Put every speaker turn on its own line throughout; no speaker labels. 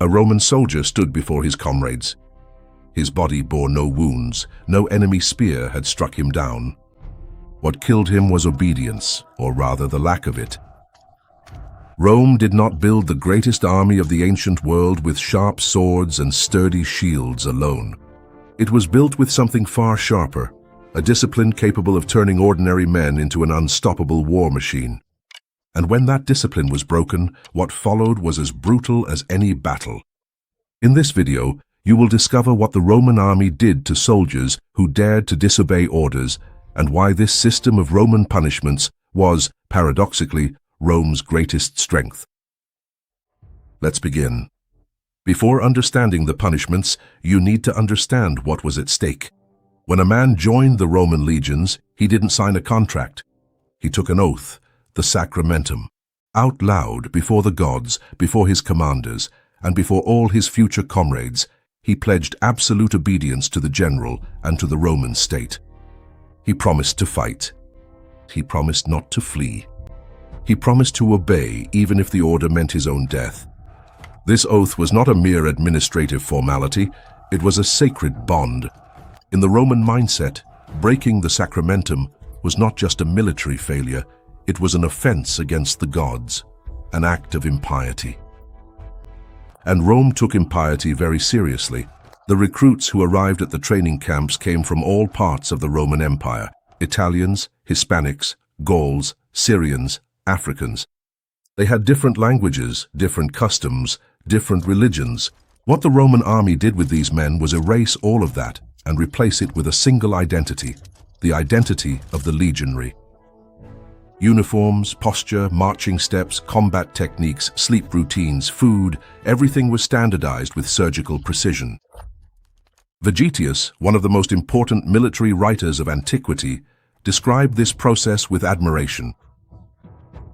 A Roman soldier stood before his comrades. His body bore no wounds, no enemy spear had struck him down. What killed him was obedience, or rather the lack of it. Rome did not build the greatest army of the ancient world with sharp swords and sturdy shields alone. It was built with something far sharper, a discipline capable of turning ordinary men into an unstoppable war machine. And when that discipline was broken, what followed was as brutal as any battle. In this video, you will discover what the Roman army did to soldiers who dared to disobey orders, and why this system of Roman punishments was, paradoxically, Rome's greatest strength. Let's begin. Before understanding the punishments, you need to understand what was at stake. When a man joined the Roman legions, he didn't sign a contract. He took an oath, the sacramentum, out loud before the gods, before his commanders, and before all his future comrades. He pledged absolute obedience to the general and to the Roman state. He promised to fight. He promised not to flee. He promised to obey even if the order meant his own death. This oath was not a mere administrative formality, it was a sacred bond. In the Roman mindset, breaking the sacramentum was not just a military failure, it was an offense against the gods, an act of impiety. And Rome took impiety very seriously. The recruits who arrived at the training camps came from all parts of the Roman Empire: Italians, Hispanics, Gauls, Syrians, Africans. They had different languages, different customs, different religions. What the Roman army did with these men was erase all of that and replace it with a single identity, the identity of the legionary. Uniforms, posture, marching steps, combat techniques, sleep routines, food, everything was standardized with surgical precision. Vegetius, one of the most important military writers of antiquity, described this process with admiration.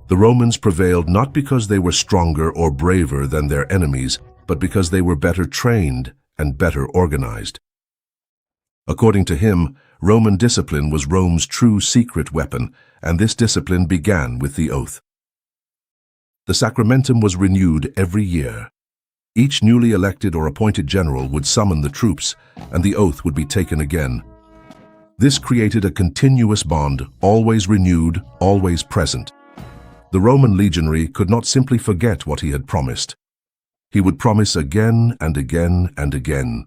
The Romans prevailed not because they were stronger or braver than their enemies, but because they were better trained and better organized. According to him, Roman discipline was Rome's true secret weapon, and this discipline began with the oath. The sacramentum was renewed every year. Each newly elected or appointed general would summon the troops, and the oath would be taken again. This created a continuous bond, always renewed, always present. The Roman legionary could not simply forget what he had promised. He would promise again and again and again.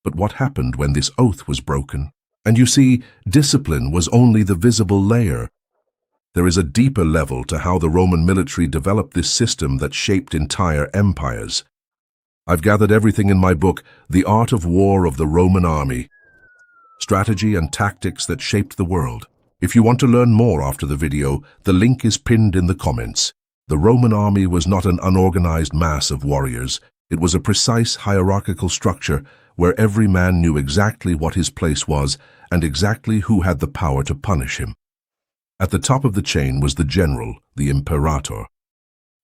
But what happened when this oath was broken? And you see, discipline was only the visible layer. There is a deeper level to how the Roman military developed this system that shaped entire empires. I've gathered everything in my book, The Art of War of the Roman Army. Strategy and tactics that shaped the world. If you want to learn more after the video, the link is pinned in the comments. The Roman army was not an unorganized mass of warriors. It was a precise hierarchical structure where every man knew exactly what his place was and exactly who had the power to punish him. At the top of the chain was the general, the imperator.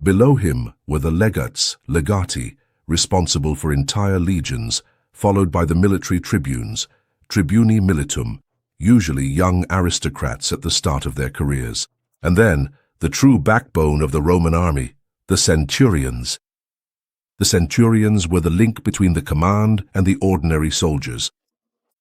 Below him were the legates, legati, responsible for entire legions, followed by the military tribunes, tribuni militum, usually young aristocrats at the start of their careers. And then, the true backbone of the Roman army, the centurions. The centurions were the link between the command and the ordinary soldiers.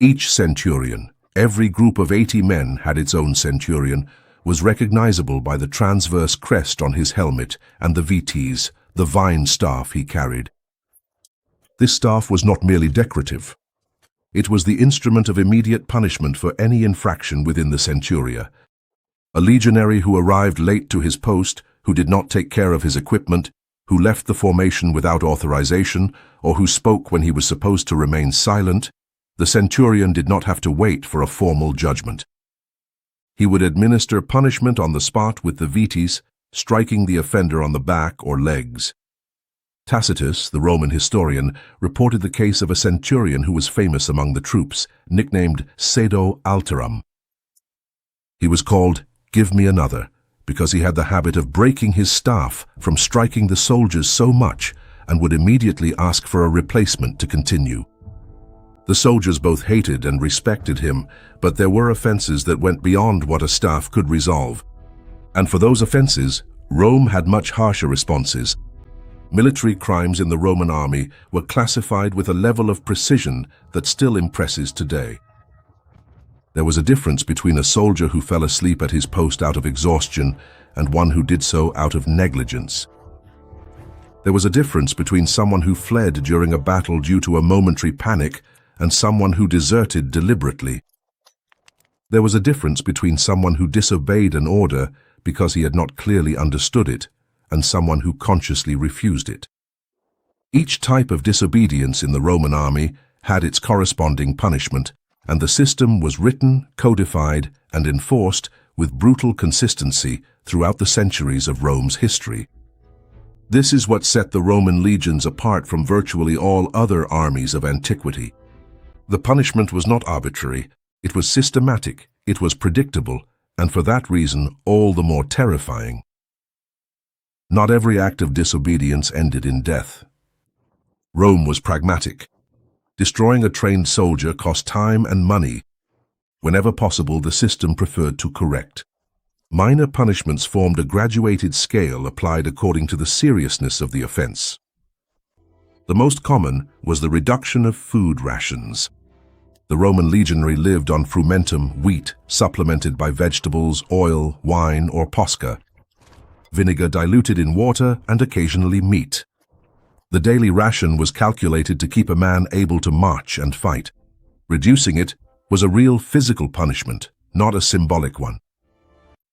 Each centurion, every group of 80 men had its own centurion, was recognizable by the transverse crest on his helmet and the vites, the vine staff he carried. This staff was not merely decorative. It was the instrument of immediate punishment for any infraction within the centuria. A legionary who arrived late to his post, who did not take care of his equipment, who left the formation without authorization, or who spoke when he was supposed to remain silent, the centurion did not have to wait for a formal judgment. He would administer punishment on the spot with the vites, striking the offender on the back or legs. Tacitus, the Roman historian, reported the case of a centurion who was famous among the troops, nicknamed Cedo Alterum. He was called "Give me another," because he had the habit of breaking his staff from striking the soldiers so much and would immediately ask for a replacement to continue. The soldiers both hated and respected him, but there were offenses that went beyond what a staff could resolve. And for those offenses, Rome had much harsher responses. Military crimes in the Roman army were classified with a level of precision that still impresses today. There was a difference between a soldier who fell asleep at his post out of exhaustion and one who did so out of negligence. There was a difference between someone who fled during a battle due to a momentary panic and someone who deserted deliberately. There was a difference between someone who disobeyed an order because he had not clearly understood it and someone who consciously refused it. Each type of disobedience in the Roman army had its corresponding punishment, and the system was written, codified, and enforced with brutal consistency throughout the centuries of Rome's history. This is what set the Roman legions apart from virtually all other armies of antiquity. The punishment was not arbitrary, it was systematic, it was predictable, and for that reason all the more terrifying. Not every act of disobedience ended in death. Rome was pragmatic. Destroying a trained soldier cost time and money. Whenever possible, the system preferred to correct. Minor punishments formed a graduated scale applied according to the seriousness of the offense. The most common was the reduction of food rations. The Roman legionary lived on frumentum, wheat, supplemented by vegetables, oil, wine, or posca, vinegar diluted in water, and occasionally meat. The daily ration was calculated to keep a man able to march and fight. Reducing it was a real physical punishment, not a symbolic one.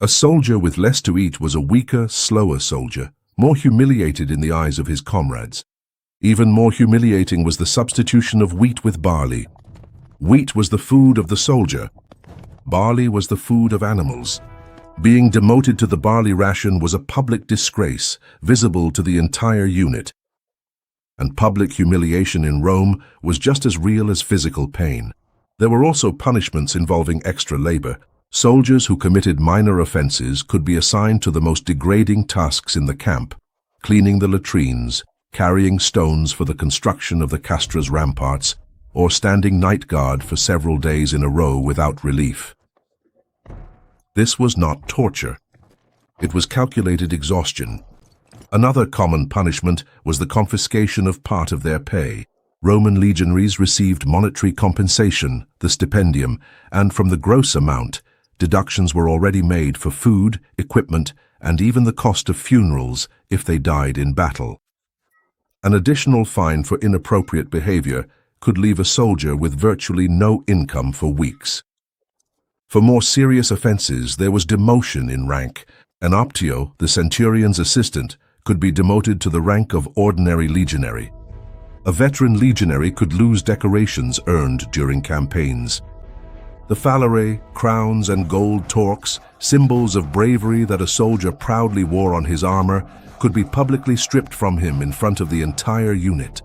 A soldier with less to eat was a weaker, slower soldier, more humiliated in the eyes of his comrades. Even more humiliating was the substitution of wheat with barley. Wheat was the food of the soldier. Barley was the food of animals. Being demoted to the barley ration was a public disgrace, visible to the entire unit. And public humiliation in Rome was just as real as physical pain. There were also punishments involving extra labor. Soldiers who committed minor offenses could be assigned to the most degrading tasks in the camp, cleaning the latrines, carrying stones for the construction of the castra's ramparts, or standing night guard for several days in a row without relief. This was not torture. It was calculated exhaustion. Another common punishment was the confiscation of part of their pay. Roman legionaries received monetary compensation, the stipendium, and from the gross amount, deductions were already made for food, equipment, and even the cost of funerals if they died in battle. An additional fine for inappropriate behavior could leave a soldier with virtually no income for weeks. For more serious offenses, there was demotion in rank. An optio, the centurion's assistant, could be demoted to the rank of ordinary legionary. A veteran legionary could lose decorations earned during campaigns. The phalae, crowns, and gold torques, symbols of bravery that a soldier proudly wore on his armor, could be publicly stripped from him in front of the entire unit.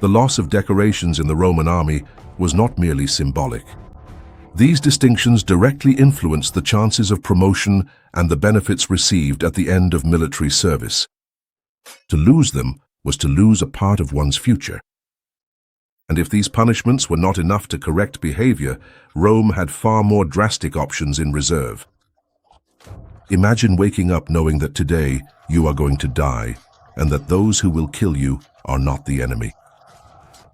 The loss of decorations in the Roman army was not merely symbolic. These distinctions directly influenced the chances of promotion and the benefits received at the end of military service. To lose them was to lose a part of one's future. And if these punishments were not enough to correct behavior, Rome had far more drastic options in reserve. Imagine waking up knowing that today you are going to die, and that those who will kill you are not the enemy.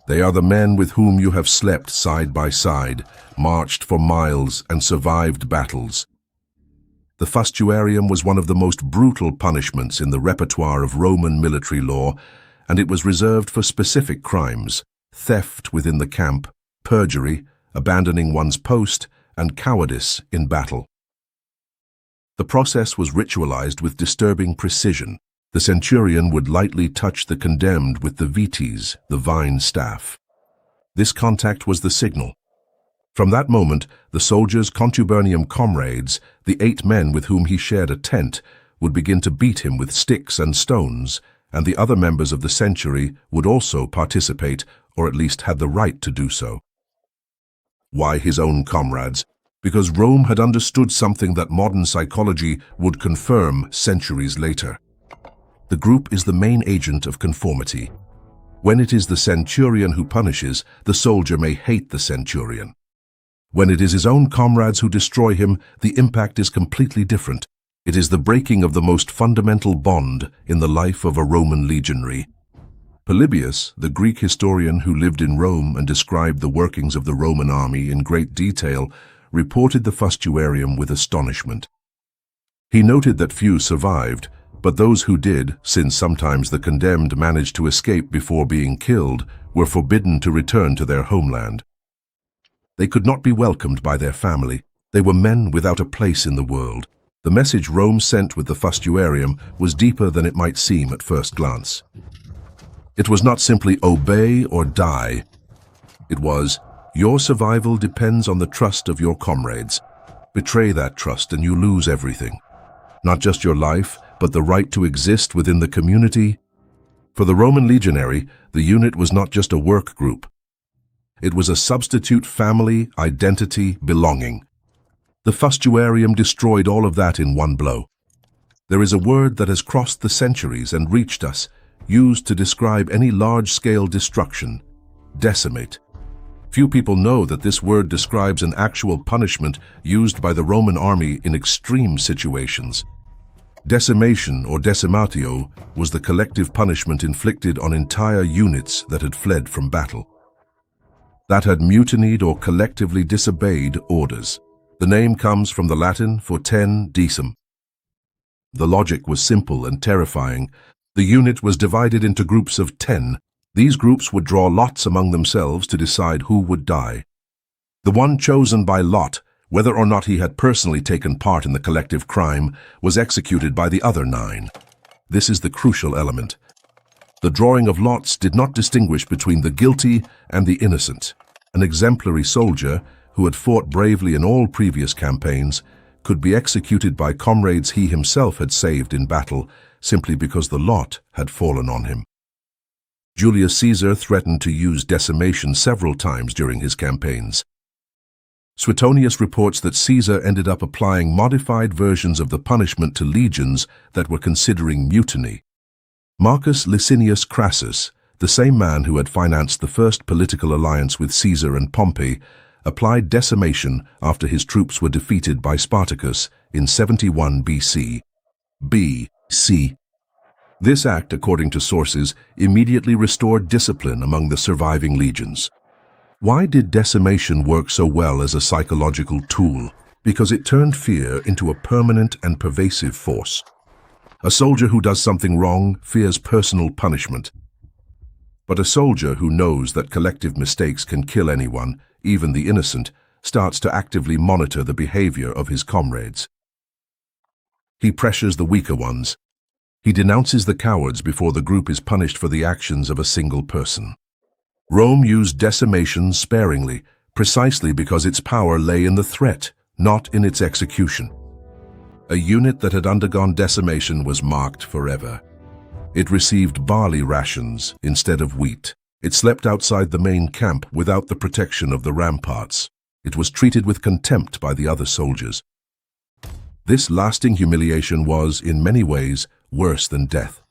They are the men with whom you have slept side by side, marched for miles, and survived battles. The fustuarium was one of the most brutal punishments in the repertoire of Roman military law, and it was reserved for specific crimes: theft within the camp, perjury, abandoning one's post, and cowardice in battle. The process was ritualized with disturbing precision. The centurion would lightly touch the condemned with the vites, the vine staff. This contact was the signal. From that moment, the soldier's contubernium comrades, the 8 men with whom he shared a tent, would begin to beat him with sticks and stones, and the other members of the century would also participate, or at least had the right to do so. Why his own comrades? Because Rome had understood something that modern psychology would confirm centuries later. The group is the main agent of conformity. When it is the centurion who punishes, the soldier may hate the centurion. When it is his own comrades who destroy him, the impact is completely different. It is the breaking of the most fundamental bond in the life of a Roman legionary. Polybius, the Greek historian who lived in Rome and described the workings of the Roman army in great detail, reported the fustuarium with astonishment. He noted that few survived, but those who did, since sometimes the condemned managed to escape before being killed, were forbidden to return to their homeland. They could not be welcomed by their family. They were men without a place in the world. The message Rome sent with the fustuarium was deeper than it might seem at first glance. It was not simply obey or die. It was, your survival depends on the trust of your comrades. Betray that trust and you lose everything. Not just your life, but the right to exist within the community. For the Roman legionary, the unit was not just a work group. It was a substitute family, identity, belonging. The fustuarium destroyed all of that in one blow. There is a word that has crossed the centuries and reached us, used to describe any large-scale destruction: decimate. Few people know that this word describes an actual punishment used by the Roman army in extreme situations. Decimation, or decimatio, was the collective punishment inflicted on entire units that had fled from battle, that had mutinied or collectively disobeyed orders. The name comes from the Latin for 10 decim. The logic was simple and terrifying. The unit was divided into groups of 10. These groups would draw lots among themselves to decide who would die. The one chosen by lot, whether or not he had personally taken part in the collective crime, was executed by the other 9. This is the crucial element. The drawing of lots did not distinguish between the guilty and the innocent. An exemplary soldier, who had fought bravely in all previous campaigns, could be executed by comrades he himself had saved in battle simply because the lot had fallen on him. Julius Caesar threatened to use decimation several times during his campaigns. Suetonius reports that Caesar ended up applying modified versions of the punishment to legions that were considering mutiny. Marcus Licinius Crassus, the same man who had financed the first political alliance with Caesar and Pompey, applied decimation after his troops were defeated by Spartacus in 71 BC. B.C. This act, according to sources, immediately restored discipline among the surviving legions. Why did decimation work so well as a psychological tool? Because it turned fear into a permanent and pervasive force. A soldier who does something wrong fears personal punishment. But a soldier who knows that collective mistakes can kill anyone, even the innocent, starts to actively monitor the behavior of his comrades. He pressures the weaker ones. He denounces the cowards before the group is punished for the actions of a single person. Rome used decimation sparingly, precisely because its power lay in the threat, not in its execution. A unit that had undergone decimation was marked forever. It received barley rations instead of wheat. It slept outside the main camp without the protection of the ramparts. It was treated with contempt by the other soldiers. This lasting humiliation was, in many ways, worse than death.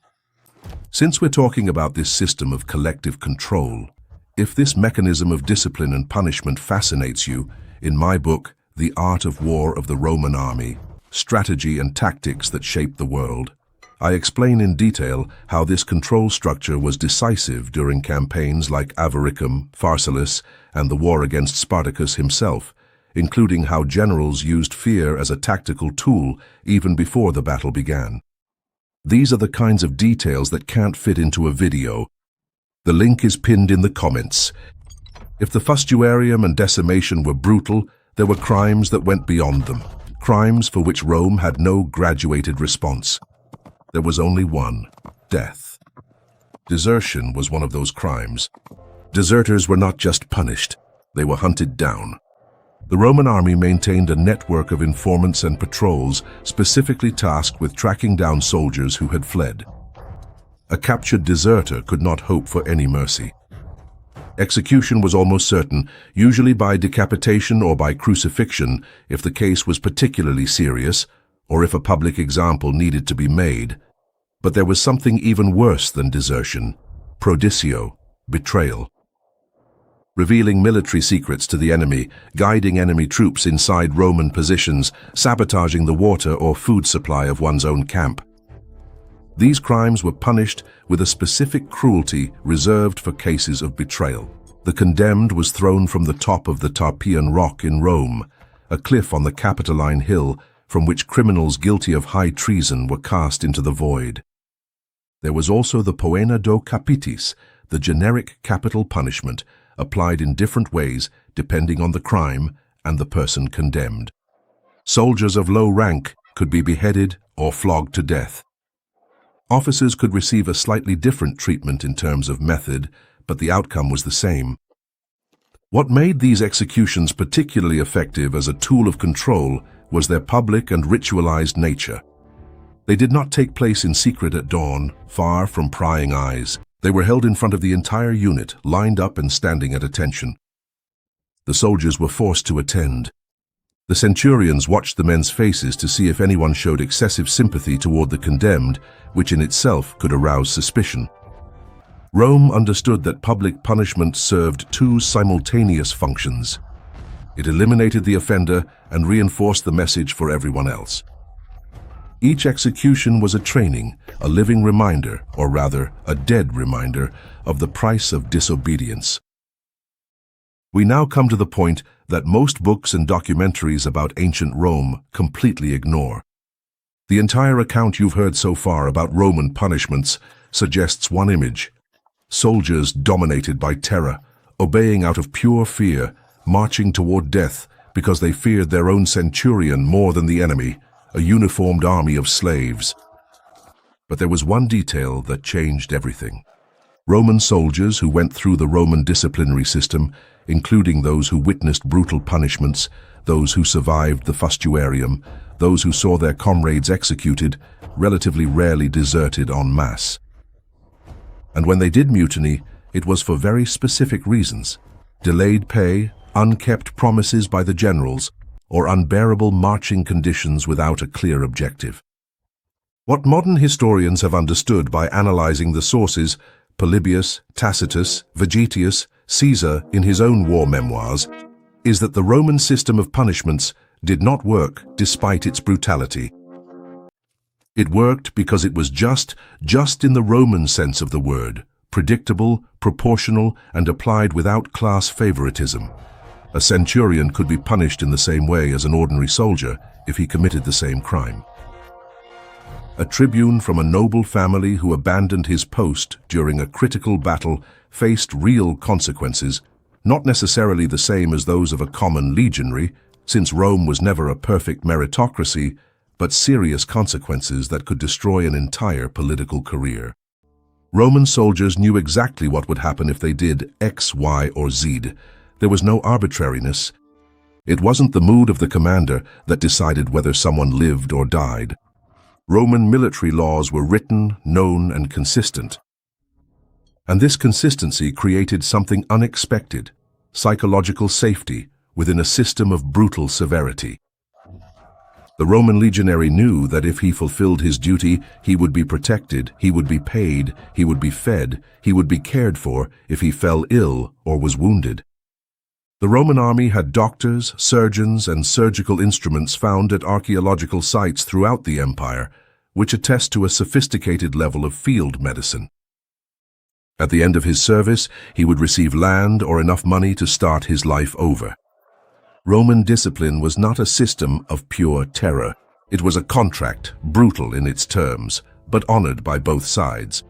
Since we're talking about this system of collective control, if this mechanism of discipline and punishment fascinates you, in my book, The Art of War of the Roman Army, Strategy and Tactics That Shaped the World, I explain in detail how this control structure was decisive during campaigns like Avaricum, Pharsalus, and the war against Spartacus himself, including how generals used fear as a tactical tool even before the battle began. These are the kinds of details that can't fit into a video. The link is pinned in the comments. If the fustuarium and decimation were brutal, there were crimes that went beyond them, crimes for which Rome had no graduated response. There was only one: death. Desertion was one of those crimes. Deserters were not just punished, they were hunted down. The Roman army maintained a network of informants and patrols specifically tasked with tracking down soldiers who had fled. A captured deserter could not hope for any mercy. Execution was almost certain, usually by decapitation or by crucifixion if the case was particularly serious, or if a public example needed to be made. But there was something even worse than desertion: proditio, betrayal. revealing military secrets to the enemy, guiding enemy troops inside Roman positions, sabotaging the water or food supply of one's own camp. These crimes were punished with a specific cruelty reserved for cases of betrayal. The condemned was thrown from the top of the Tarpeian Rock in Rome, a cliff on the Capitoline Hill from which criminals guilty of high treason were cast into the void. There was also the poena do capitis, the generic capital punishment, applied in different ways depending on the crime and the person condemned. Soldiers of low rank could be beheaded or flogged to death. Officers could receive a slightly different treatment in terms of method, but the outcome was the same. What made these executions particularly effective as a tool of control was their public and ritualized nature. They did not take place in secret at dawn, far from prying eyes. They were held in front of the entire unit, lined up and standing at attention. The soldiers were forced to attend. The centurions watched the men's faces to see if anyone showed excessive sympathy toward the condemned, which in itself could arouse suspicion. Rome understood that public punishment served two simultaneous functions. It eliminated the offender and reinforced the message for everyone else. Each execution was a training, a living reminder, or rather, a dead reminder, of the price of disobedience. We now come to the point that most books and documentaries about ancient Rome completely ignore. The entire account you've heard so far about Roman punishments suggests one image: soldiers dominated by terror, obeying out of pure fear, marching toward death because they feared their own centurion more than the enemy, a uniformed army of slaves. But there was one detail that changed everything. Roman soldiers who went through the Roman disciplinary system, including those who witnessed brutal punishments, those who survived the fustuarium, those who saw their comrades executed, relatively rarely deserted en masse. And when they did mutiny, it was for very specific reasons: delayed pay, unkept promises by the generals, or unbearable marching conditions without a clear objective. What modern historians have understood by analyzing the sources, Polybius, Tacitus, Vegetius, Caesar in his own war memoirs, is that the Roman system of punishments did not work despite its brutality. It worked because it was just in the Roman sense of the word, predictable, proportional, and applied without class favoritism. A centurion could be punished in the same way as an ordinary soldier if he committed the same crime. A tribune from a noble family who abandoned his post during a critical battle faced real consequences, not necessarily the same as those of a common legionary, since Rome was never a perfect meritocracy, but serious consequences that could destroy an entire political career. Roman soldiers knew exactly what would happen if they did X, Y, or Z. There was no arbitrariness. It wasn't the mood of the commander that decided whether someone lived or died. Roman military laws were written, known, and consistent. And this consistency created something unexpected: psychological safety within a system of brutal severity. The Roman legionary knew that if he fulfilled his duty, he would be protected, he would be paid, he would be fed, he would be cared for if he fell ill or was wounded. The Roman army had doctors, surgeons, and surgical instruments found at archaeological sites throughout the empire, which attest to a sophisticated level of field medicine. At the end of his service, he would receive land or enough money to start his life over. Roman discipline was not a system of pure terror. It was a contract, brutal in its terms, but honored by both sides.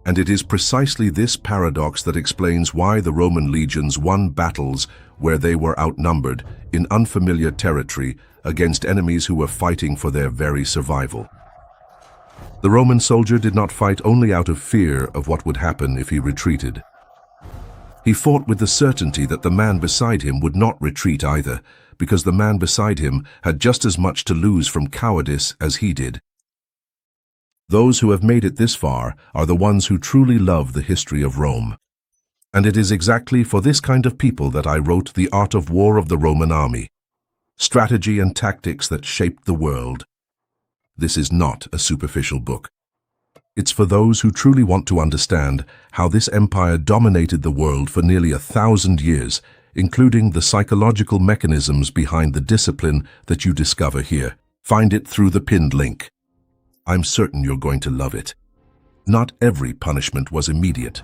And it is precisely this paradox that explains why the Roman legions won battles where they were outnumbered in unfamiliar territory against enemies who were fighting for their very survival. The Roman soldier did not fight only out of fear of what would happen if he retreated. He fought with the certainty that the man beside him would not retreat either, because the man beside him had just as much to lose from cowardice as he did. Those who have made it this far are the ones who truly love the history of Rome. And it is exactly for this kind of people that I wrote The Art of War of the Roman Army, strategy and tactics that shaped the world. This is not a superficial book. It's for those who truly want to understand how this empire dominated the world for nearly 1,000 years, including the psychological mechanisms behind the discipline that you discover here. Find it through the pinned link. I'm certain you're going to love it. Not every punishment was immediate.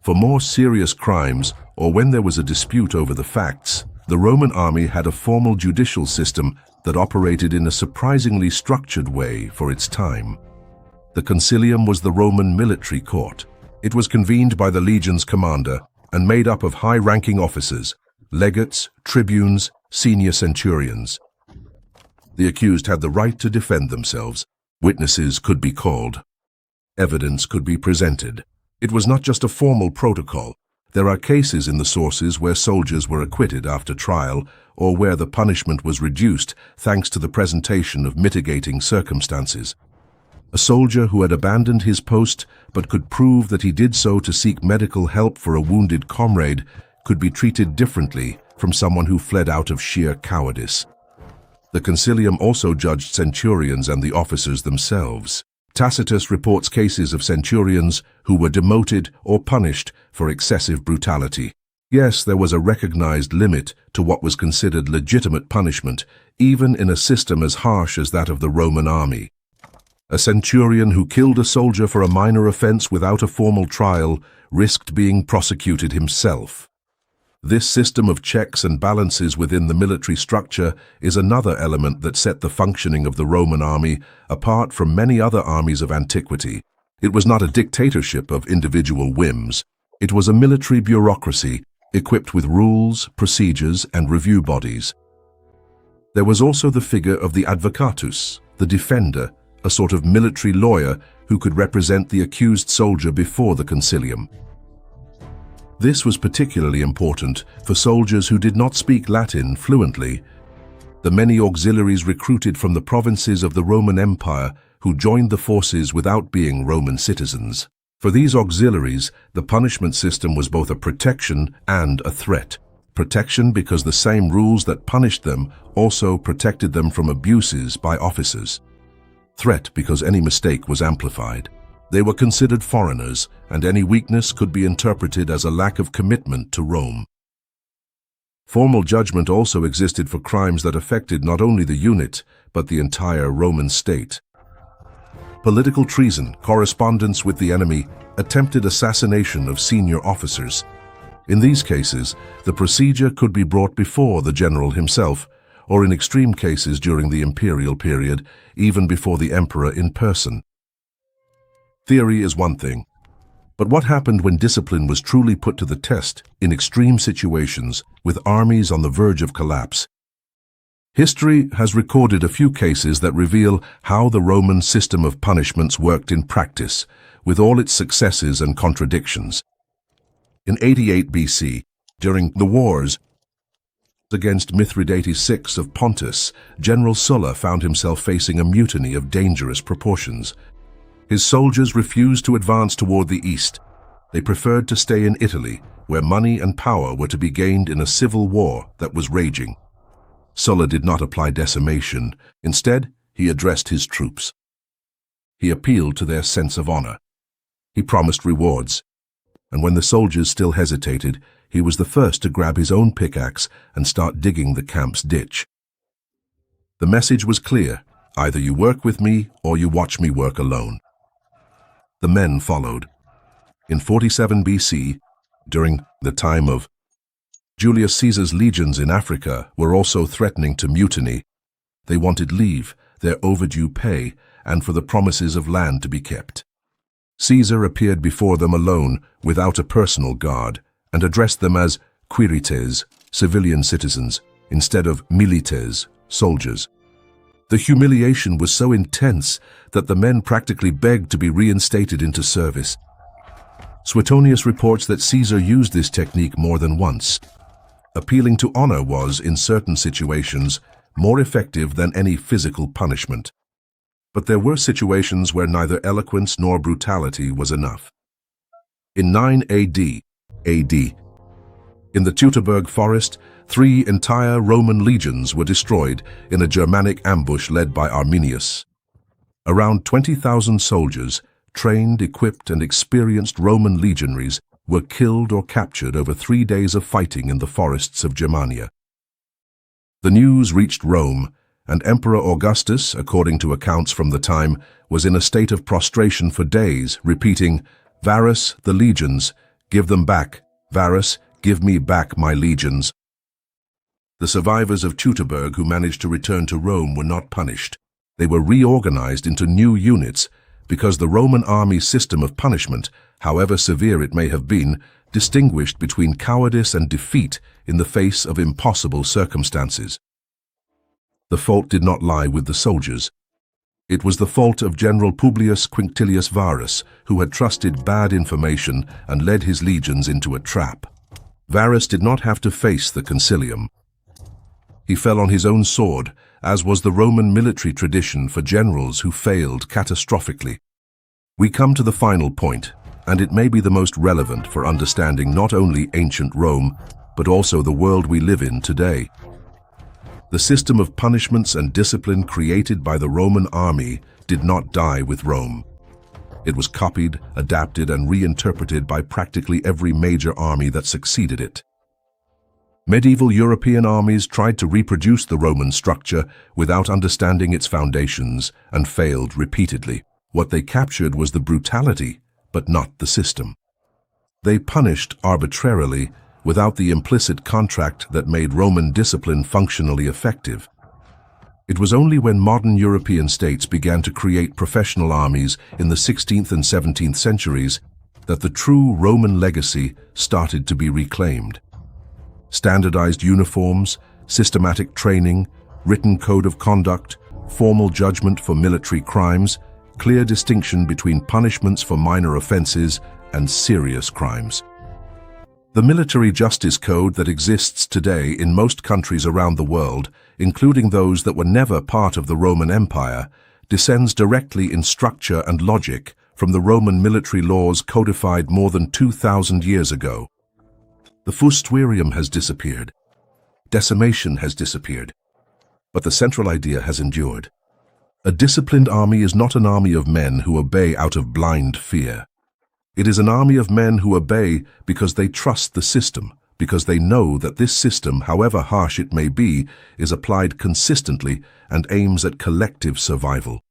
For more serious crimes, or when there was a dispute over the facts, the Roman army had a formal judicial system that operated in a surprisingly structured way for its time. The concilium was the Roman military court. It was convened by the legion's commander and made up of high-ranking officers, legates, tribunes, senior centurions. The accused had the right to defend themselves. Witnesses could be called. Evidence could be presented. It was not just a formal protocol. There are cases in the sources where soldiers were acquitted after trial or where the punishment was reduced thanks to the presentation of mitigating circumstances. A soldier who had abandoned his post but could prove that he did so to seek medical help for a wounded comrade could be treated differently from someone who fled out of sheer cowardice. The concilium also judged centurions and the officers themselves. Tacitus reports cases of centurions who were demoted or punished for excessive brutality. Yes, there was a recognized limit to what was considered legitimate punishment, even in a system as harsh as that of the Roman army. A centurion who killed a soldier for a minor offense without a formal trial risked being prosecuted himself. This system of checks and balances within the military structure is another element that set the functioning of the Roman army apart from many other armies of antiquity. It was not a dictatorship of individual whims. It was a military bureaucracy equipped with rules, procedures, and review bodies. There was also the figure of the advocatus, the defender, a sort of military lawyer who could represent the accused soldier before the concilium. This was particularly important for soldiers who did not speak Latin fluently. The many auxiliaries recruited from the provinces of the Roman Empire who joined the forces without being Roman citizens. For these auxiliaries, the punishment system was both a protection and a threat. Protection because the same rules that punished them also protected them from abuses by officers. Threat because any mistake was amplified. They were considered foreigners, and any weakness could be interpreted as a lack of commitment to Rome. Formal judgment also existed for crimes that affected not only the unit, but the entire Roman state. Political treason, correspondence with the enemy, attempted assassination of senior officers. In these cases, the procedure could be brought before the general himself, or in extreme cases during the imperial period, even before the emperor in person. Theory is one thing, but what happened when discipline was truly put to the test in extreme situations with armies on the verge of collapse? History has recorded a few cases that reveal how the Roman system of punishments worked in practice, with all its successes and contradictions. In 88 BC, during the wars against Mithridates VI of Pontus, General Sulla found himself facing a mutiny of dangerous proportions. His soldiers refused to advance toward the east. They preferred to stay in Italy, where money and power were to be gained in a civil war that was raging. Sulla did not apply decimation. Instead, he addressed his troops. He appealed to their sense of honor. He promised rewards. And when the soldiers still hesitated, he was the first to grab his own pickaxe and start digging the camp's ditch. The message was clear: either you work with me or you watch me work alone. The men followed. In 47 BC, during the time of Julius Caesar's legions in Africa were also threatening to mutiny. They wanted leave, their overdue pay, and for the promises of land to be kept. Caesar appeared before them alone, without a personal guard, and addressed them as quirites, civilian citizens, instead of milites, soldiers. The humiliation was so intense that the men practically begged to be reinstated into service. Suetonius reports that Caesar used this technique more than once. Appealing to honor was, in certain situations, more effective than any physical punishment. But there were situations where neither eloquence nor brutality was enough. In 9 AD, in the Teutoburg forest, 3 entire Roman legions were destroyed in a Germanic ambush led by Arminius. Around 20,000 soldiers, trained, equipped, and experienced Roman legionaries were killed or captured over 3 days of fighting in the forests of Germania. The news reached Rome, and Emperor Augustus, according to accounts from the time, was in a state of prostration for days, repeating, "Varus, the legions, give them back. Varus, give me back my legions." The survivors of Teutoburg who managed to return to Rome were not punished. They were reorganized into new units because the Roman army's system of punishment, however severe it may have been, distinguished between cowardice and defeat in the face of impossible circumstances. The fault did not lie with the soldiers. It was the fault of General Publius Quinctilius Varus, who had trusted bad information and led his legions into a trap. Varus did not have to face the concilium. He fell on his own sword, as was the Roman military tradition for generals who failed catastrophically. We come to the final point, and it may be the most relevant for understanding not only ancient Rome, but also the world we live in today. The system of punishments and discipline created by the Roman army did not die with Rome. It was copied, adapted, and reinterpreted by practically every major army that succeeded it. Medieval European armies tried to reproduce the Roman structure without understanding its foundations and failed repeatedly. What they captured was the brutality, but not the system. They punished arbitrarily without the implicit contract that made Roman discipline functionally effective. It was only when modern European states began to create professional armies in the 16th and 17th centuries that the true Roman legacy started to be reclaimed. Standardized uniforms, systematic training, written code of conduct, formal judgment for military crimes, clear distinction between punishments for minor offenses and serious crimes. The military justice code that exists today in most countries around the world, including those that were never part of the Roman Empire, descends directly in structure and logic from the Roman military laws codified more than 2,000 years ago. The fustuarium has disappeared. Decimation has disappeared. But the central idea has endured. A disciplined army is not an army of men who obey out of blind fear. It is an army of men who obey because they trust the system, because they know that this system, however harsh it may be, is applied consistently and aims at collective survival.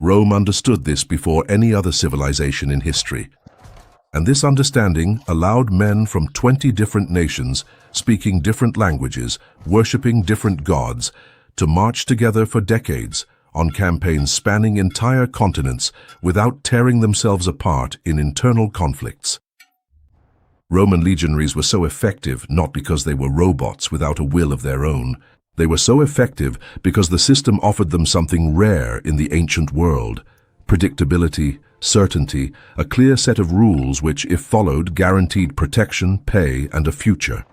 Rome understood this before any other civilization in history. And this understanding allowed men from 20 different nations, speaking different languages, worshipping different gods, to march together for decades on campaigns spanning entire continents without tearing themselves apart in internal conflicts. Roman legionaries were so effective not because they were robots without a will of their own. They were so effective because the system offered them something rare in the ancient world: predictability, certainty, a clear set of rules which, if followed, guaranteed protection, pay, and a future.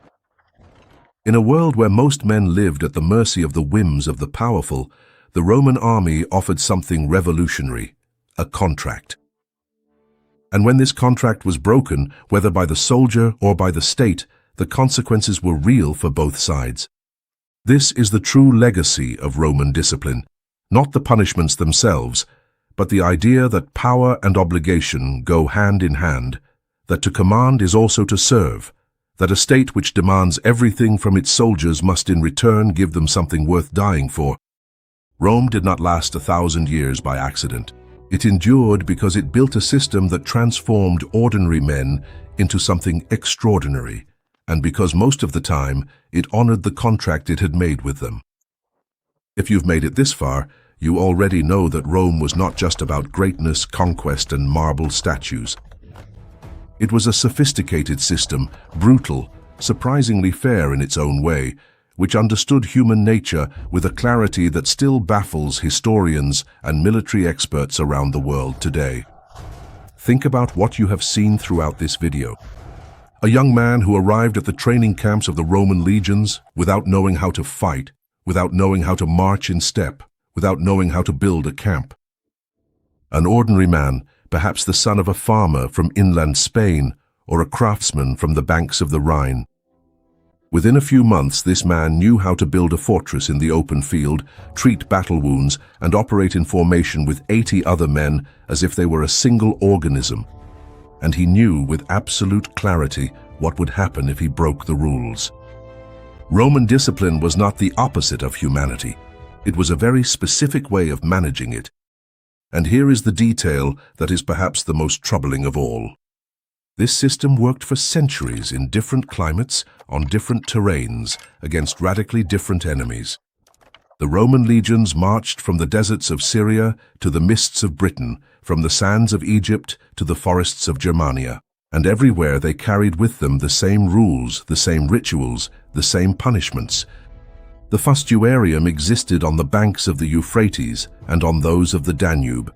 In a world where most men lived at the mercy of the whims of the powerful, the Roman army offered something revolutionary: a contract. And when this contract was broken, whether by the soldier or by the state, the consequences were real for both sides. This is the true legacy of Roman discipline, not the punishments themselves, but the idea that power and obligation go hand in hand, that to command is also to serve, that a state which demands everything from its soldiers must in return give them something worth dying for. Rome did not last 1,000 years by accident. It endured because it built a system that transformed ordinary men into something extraordinary, and because most of the time it honored the contract it had made with them. If you've made it this far, you already know that Rome was not just about greatness, conquest, and marble statues. It was a sophisticated system, brutal, surprisingly fair in its own way, which understood human nature with a clarity that still baffles historians and military experts around the world today. Think about what you have seen throughout this video. A young man who arrived at the training camps of the Roman legions without knowing how to fight, without knowing how to march in step, without knowing how to build a camp. An ordinary man, perhaps the son of a farmer from inland Spain or a craftsman from the banks of the Rhine. Within a few months, this man knew how to build a fortress in the open field, treat battle wounds, and operate in formation with 80 other men as if they were a single organism. And he knew with absolute clarity what would happen if he broke the rules. Roman discipline was not the opposite of humanity. It was a very specific way of managing it. And here is the detail that is perhaps the most troubling of all. This system worked for centuries in different climates, on different terrains, against radically different enemies. The Roman legions marched from the deserts of Syria to the mists of Britain, from the sands of Egypt to the forests of Germania. And everywhere they carried with them the same rules, the same rituals, the same punishments. The fustuarium existed on the banks of the Euphrates and on those of the Danube.